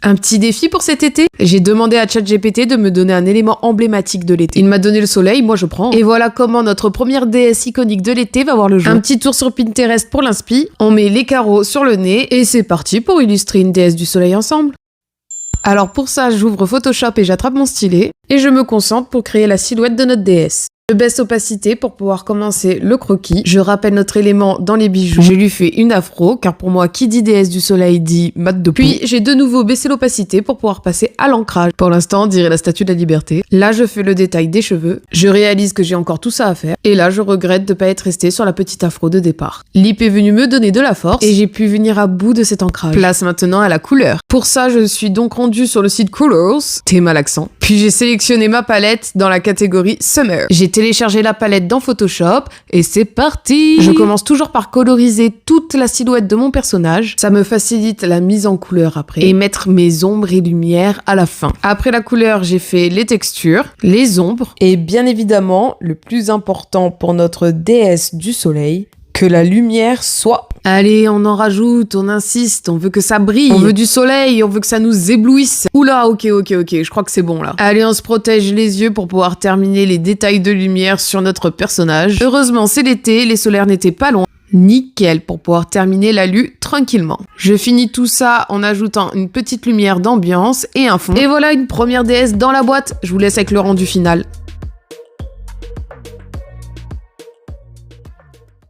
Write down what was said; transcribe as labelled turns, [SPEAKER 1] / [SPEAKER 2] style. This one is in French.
[SPEAKER 1] Un petit défi pour cet été? J'ai demandé à ChatGPT de me donner un élément emblématique de l'été. Il m'a donné le soleil, moi je prends. Et voilà comment notre première déesse iconique de l'été va voir le jour. Un petit tour sur Pinterest pour l'inspi, on met les carreaux sur le nez et c'est parti pour illustrer une déesse du soleil ensemble. Alors pour ça, j'ouvre Photoshop et j'attrape mon stylet et je me concentre pour créer la silhouette de notre déesse. Je baisse opacité pour pouvoir commencer le croquis. Je rappelle notre élément dans les bijoux. Je lui fais une afro, car pour moi, qui dit déesse du soleil dit mat de peau. Puis, j'ai de nouveau baissé l'opacité pour pouvoir passer à l'ancrage. Pour l'instant, on dirait la statue de la liberté. Là, je fais le détail des cheveux. Je réalise que j'ai encore tout ça à faire. Et là, je regrette de pas être restée sur la petite afro de départ. Lip est venu me donner de la force et j'ai pu venir à bout de cet ancrage. Place maintenant à la couleur. Pour ça, je suis donc rendue sur le site Colors. T'es mal accent. Puis j'ai sélectionné ma palette dans la catégorie Summer. J'ai téléchargé la palette dans Photoshop et c'est parti! Je commence toujours par coloriser toute la silhouette de mon personnage. Ça me facilite la mise en couleur après et mettre mes ombres et lumières à la fin. Après la couleur, j'ai fait les textures, les ombres et bien évidemment, le plus important pour notre déesse du soleil, que la lumière soit. Allez, on en rajoute, on insiste, on veut que ça brille. On veut du soleil, on veut que ça nous éblouisse. Oula, ok, je crois que c'est bon là. Allez, on se protège les yeux pour pouvoir terminer les détails de lumière sur notre personnage. Heureusement, c'est l'été, les solaires n'étaient pas loin. Nickel pour pouvoir terminer l'alu tranquillement. Je finis tout ça en ajoutant une petite lumière d'ambiance et un fond. Et voilà une première déesse dans la boîte. Je vous laisse avec le rendu final.